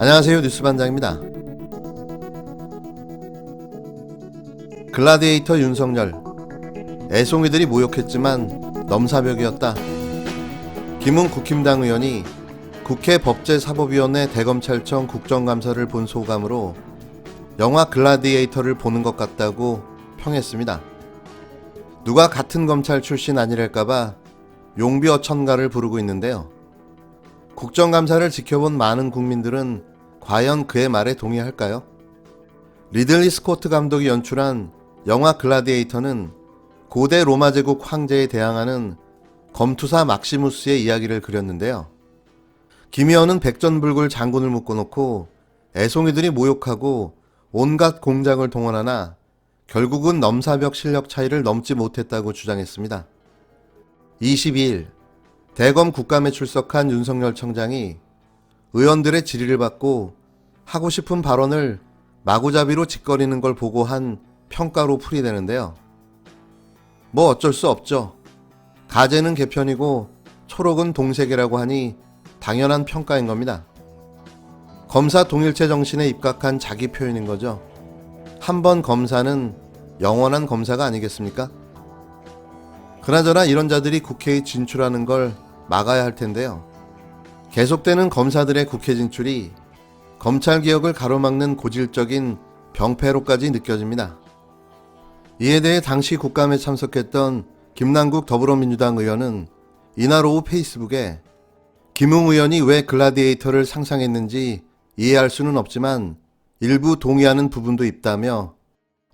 안녕하세요. 뉴스반장입니다. 글라디에이터 윤석열, 애송이들이 모욕했지만 넘사벽이었다. 김웅 국힘당 의원이 국회 법제사법위원회 대검찰청 국정감사를 본 소감으로 영화 글라디에이터를 보는 것 같다고 평했습니다. 누가 같은 검찰 출신 아니랄까봐 용비어천가를 부르고 있는데요. 국정감사를 지켜본 많은 국민들은 과연 그의 말에 동의할까요? 리들리 스코트 감독이 연출한 영화 글라디에이터는 고대 로마 제국 황제에 대항하는 검투사 막시무스의 이야기를 그렸는데요. 김 의원은 백전불굴 장군을 묶어놓고 애송이들이 모욕하고 온갖 공작을 동원하나 결국은 넘사벽 실력 차이를 넘지 못했다고 주장했습니다. 22일 대검 국감에 출석한 윤석열 청장이 의원들의 질의를 받고 하고 싶은 발언을 마구잡이로 짓거리는 걸 보고 한 평가로 풀이되는데요. 뭐 어쩔 수 없죠. 가재는 개편이고 초록은 동색이라고 하니 당연한 평가인 겁니다. 검사 동일체 정신에 입각한 자기 표현인 거죠. 한 번 검사는 영원한 검사가 아니겠습니까? 그나저나 이런 자들이 국회에 진출하는 걸 막아야 할 텐데요. 계속되는 검사들의 국회 진출이 검찰개혁을 가로막는 고질적인 병폐로까지 느껴집니다. 이에 대해 당시 국감에 참석했던 김남국 더불어민주당 의원은 이날 오후 페이스북에 김웅 의원이 왜 글라디에이터를 상상했는지 이해할 수는 없지만 일부 동의하는 부분도 있다며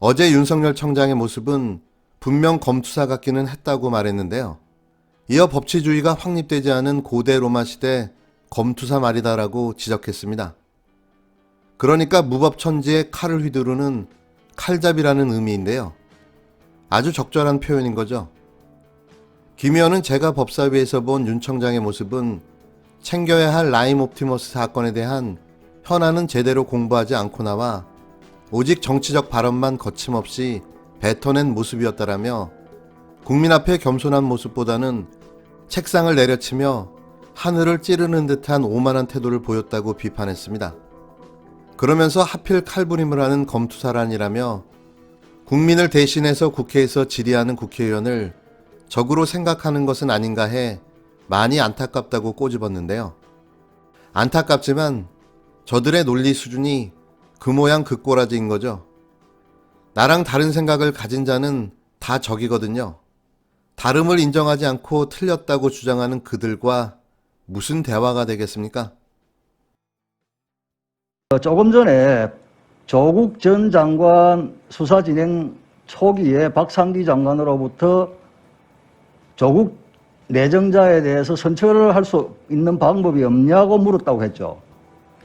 어제 윤석열 청장의 모습은 분명 검투사 같기는 했다고 말했는데요. 이어 법치주의가 확립되지 않은 고대 로마 시대 검투사 말이다라고 지적했습니다. 그러니까 무법천지에 칼을 휘두르는 칼잡이라는 의미인데요. 아주 적절한 표현인 거죠. 김 의원은 제가 법사위에서 본 윤 청장의 모습은 챙겨야 할 라임 옵티머스 사건에 대한 현안은 제대로 공부하지 않고 나와 오직 정치적 발언만 거침없이 뱉어낸 모습이었다라며 국민 앞에 겸손한 모습보다는 책상을 내려치며 하늘을 찌르는 듯한 오만한 태도를 보였다고 비판했습니다. 그러면서 하필 칼부림을 하는 검투사란이라며 국민을 대신해서 국회에서 질의하는 국회의원을 적으로 생각하는 것은 아닌가 해 많이 안타깝다고 꼬집었는데요. 안타깝지만 저들의 논리 수준이 그 모양 그 꼬라지인 거죠. 나랑 다른 생각을 가진 자는 다 적이거든요. 다름을 인정하지 않고 틀렸다고 주장하는 그들과 무슨 대화가 되겠습니까? 조금 전에 조국 전 장관 수사 진행 초기에 박상기 장관으로부터 조국 내정자에 대해서 선처를 할 수 있는 방법이 없냐고 물었다고 했죠.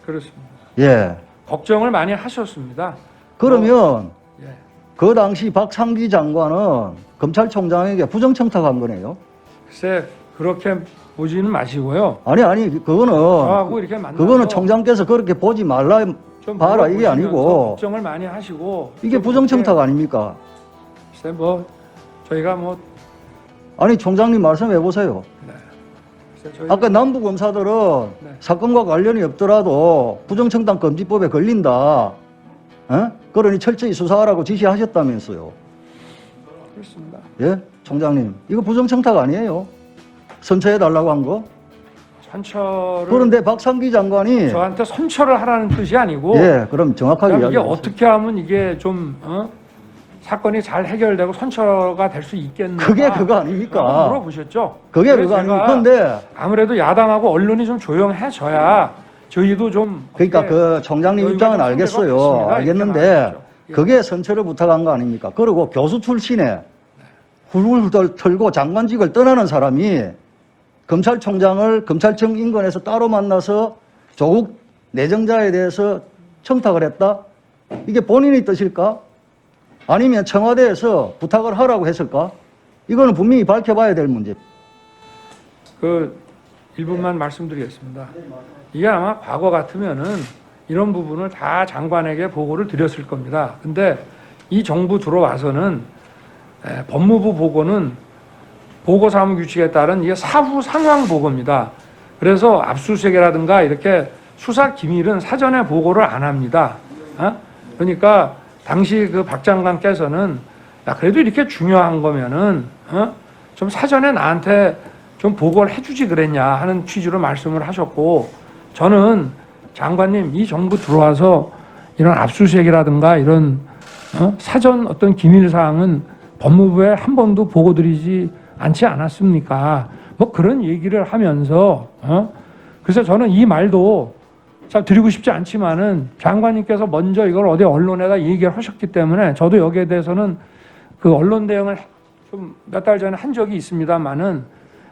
그렇습니다. 예. 걱정을 많이 하셨습니다. 그러면 예. 그 당시 박상기 장관은 검찰총장에게 부정청탁한 거네요. 글쎄 그렇게 보지는 마시고요. 아니 그거는 저하고 이렇게 만나서 그거는 총장께서 그렇게 보지 말라 좀 봐라 이게 물어보시면서 아니고 걱정을 많이 하시고 이게 좀 부정청탁 그렇게 아닙니까? 글쎄 뭐 저희가 뭐 아니 총장님 말씀해 보세요. 글쎄 저희 아까 남부 검사들은 네. 사건과 관련이 없더라도 부정청탁 금지법에 걸린다. 그러니 철저히 수사하라고 지시하셨다면서요. 그렇습니다. 예, 총장님, 이거 부정청탁 아니에요? 선처해달라고 한 거? 선처를 그런데 박상기 장관이 저한테 선처를 하라는 뜻이 아니고 예, 그럼 정확하게 그럼 이게 이야기해 어떻게 하면 이게 좀 사건이 잘 해결되고 선처가 될 수 있겠는가? 그게 그거 아닙니까? 물어보셨죠? 그게 그래서 그거 아닙니까? 제가 근데 아무래도 야당하고 언론이 좀 조용해져야 저희도 좀 그러니까 어떻게 그 총장님 여유가 입장은 좀 알겠어요. 상대가 됐습니다. 알겠는데 이렇게 말하죠. 예. 그게 선처를 부탁한 거 아닙니까? 그리고 교수 출신에 훌훌 털고 장관직을 떠나는 사람이 검찰총장을 검찰청 인근에서 따로 만나서 조국 내정자에 대해서 청탁을 했다? 이게 본인의 뜻일까? 아니면 청와대에서 부탁을 하라고 했을까? 이거는 분명히 밝혀봐야 될 문제. 그 일부만 말씀드리겠습니다. 이게 아마 과거 같으면은 이런 부분을 다 장관에게 보고를 드렸을 겁니다. 근데 이 정부 들어와서는 법무부 보고는 보고사무규칙에 따른 이게 사후 상황 보고입니다. 그래서 압수수색이라든가 이렇게 수사 기밀은 사전에 보고를 안 합니다. 그러니까 당시 그 박 장관께서는 야, 그래도 이렇게 중요한 거면은 좀 사전에 나한테 좀 보고를 해주지 그랬냐 하는 취지로 말씀을 하셨고, 저는 장관님 이 정부 들어와서 이런 압수수색이라든가 이런 사전 어떤 기밀 사항은 법무부에 한 번도 보고드리지 않지 않았습니까? 뭐 그런 얘기를 하면서 그래서 저는 이 말도 잘 드리고 싶지 않지만은 장관님께서 먼저 이걸 어디 언론에다 얘기를 하셨기 때문에 저도 여기에 대해서는 그 언론 대응을 좀 몇 달 전에 한 적이 있습니다만은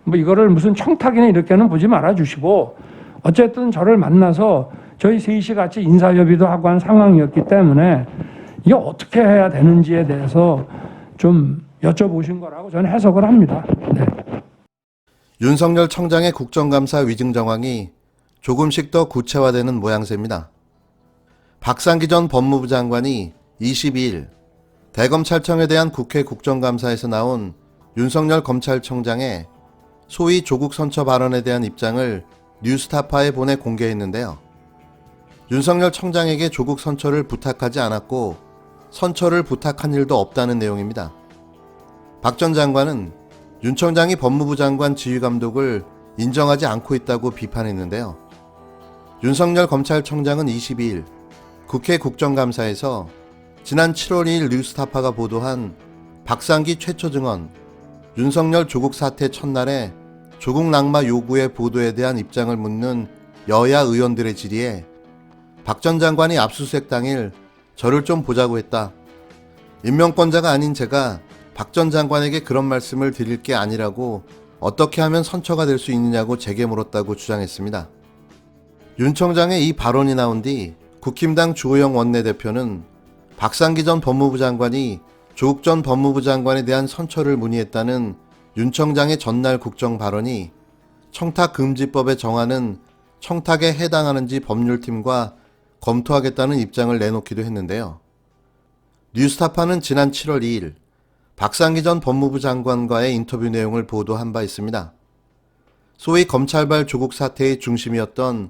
뭐 이거를 무슨 청탁이나 이렇게는 보지 말아 주시고, 어쨌든 저를 만나서 저희 셋이 같이 인사협의도 하고 한 상황이었기 때문에 이게 어떻게 해야 되는지에 대해서 좀 여쭤보신 거라고 저는 해석을 합니다. 네. 윤석열 청장의 국정감사 위증 정황이 조금씩 더 구체화되는 모양새입니다. 박상기 전 법무부 장관이 22일 대검찰청에 대한 국회 국정감사에서 나온 윤석열 검찰총장의 소위 조국 선처 발언에 대한 입장을 뉴스타파에 보내 공개했는데요. 윤석열 청장에게 조국 선처를 부탁하지 않았고 선처를 부탁한 일도 없다는 내용입니다. 박 전 장관은 윤 청장이 법무부 장관 지휘감독을 인정하지 않고 있다고 비판했는데요. 윤석열 검찰총장은 22일 국회 국정감사에서 지난 7월 2일 뉴스타파가 보도한 박상기 최초 증언 윤석열 조국 사태 첫날에 조국 낙마 요구의 보도에 대한 입장을 묻는 여야 의원들의 질의에 박 전 장관이 압수수색 당일 저를 좀 보자고 했다. 임명권자가 아닌 제가 박 전 장관에게 그런 말씀을 드릴 게 아니라고 어떻게 하면 선처가 될 수 있느냐고 제게 물었다고 주장했습니다. 윤 청장의 이 발언이 나온 뒤 국힘당 주호영 원내대표는 박상기 전 법무부 장관이 조국 전 법무부 장관에 대한 선처를 문의했다는 윤 청장의 전날 국정 발언이 청탁금지법에 정하는 청탁에 해당하는지 법률팀과 검토하겠다는 입장을 내놓기도 했는데요. 뉴스타파는 지난 7월 2일 박상기 전 법무부 장관과의 인터뷰 내용을 보도한 바 있습니다. 소위 검찰발 조국 사태의 중심이었던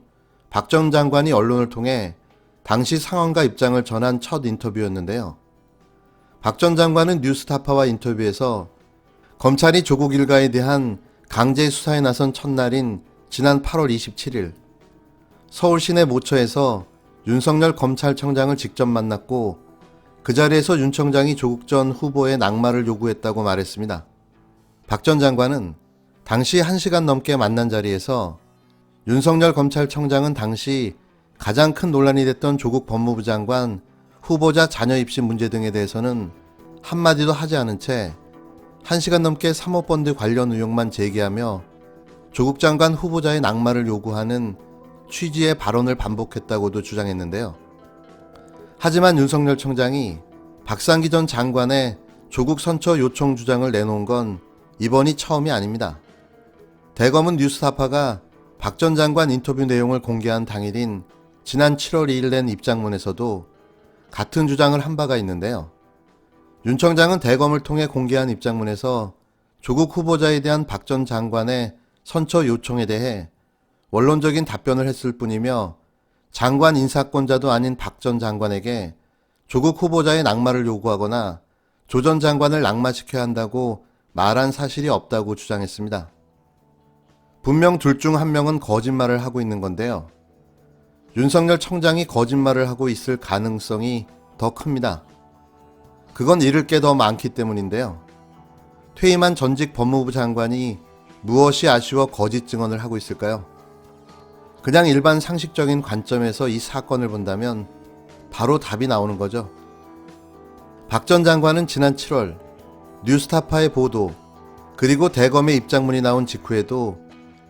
박 전 장관이 언론을 통해 당시 상황과 입장을 전한 첫 인터뷰였는데요. 박 전 장관은 뉴스타파와 인터뷰에서 검찰이 조국 일가에 대한 강제 수사에 나선 첫날인 지난 8월 27일 서울 시내 모처에서 윤석열 검찰청장을 직접 만났고 그 자리에서 윤 청장이 조국 전 후보의 낙마를 요구했다고 말했습니다. 박 전 장관은 당시 1시간 넘게 만난 자리에서 윤석열 검찰청장은 당시 가장 큰 논란이 됐던 조국 법무부 장관 후보자 자녀 입시 문제 등에 대해서는 한마디도 하지 않은 채 1시간 넘게 사모펀드 관련 의혹만 제기하며 조국 장관 후보자의 낙마를 요구하는 취지의 발언을 반복했다고도 주장했는데요. 하지만 윤석열 청장이 박상기 전 장관의 조국 선처 요청 주장을 내놓은 건 이번이 처음이 아닙니다. 대검은 뉴스타파가 박 전 장관 인터뷰 내용을 공개한 당일인 지난 7월 2일 낸 입장문에서도 같은 주장을 한 바가 있는데요. 윤 청장은 대검을 통해 공개한 입장문에서 조국 후보자에 대한 박 전 장관의 선처 요청에 대해 원론적인 답변을 했을 뿐이며 장관 인사권자도 아닌 박 전 장관에게 조국 후보자의 낙마를 요구하거나 조 전 장관을 낙마시켜야 한다고 말한 사실이 없다고 주장했습니다. 분명 둘 중 한 명은 거짓말을 하고 있는 건데요. 윤석열 청장이 거짓말을 하고 있을 가능성이 더 큽니다. 그건 잃을 게 더 많기 때문인데요. 퇴임한 전직 법무부 장관이 무엇이 아쉬워 거짓 증언을 하고 있을까요? 그냥 일반 상식적인 관점에서 이 사건을 본다면 바로 답이 나오는 거죠. 박 전 장관은 지난 7월 뉴스타파의 보도 그리고 대검의 입장문이 나온 직후에도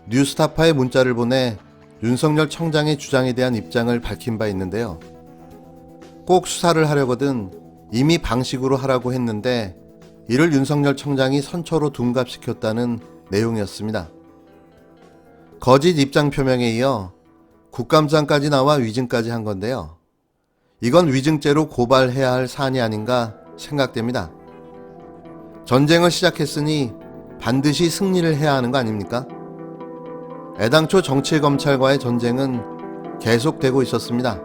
뉴스타파에 문자를 보내 윤석열 청장의 주장에 대한 입장을 밝힌 바 있는데요. 꼭 수사를 하려거든 이미 방식으로 하라고 했는데 이를 윤석열 청장이 선처로 둔갑시켰다는 내용이었습니다. 거짓 입장 표명에 이어 국감장까지 나와 위증까지 한 건데요. 이건 위증죄로 고발해야 할 사안이 아닌가 생각됩니다. 전쟁을 시작했으니 반드시 승리를 해야 하는 거 아닙니까? 애당초 정치검찰과의 전쟁은 계속되고 있었습니다.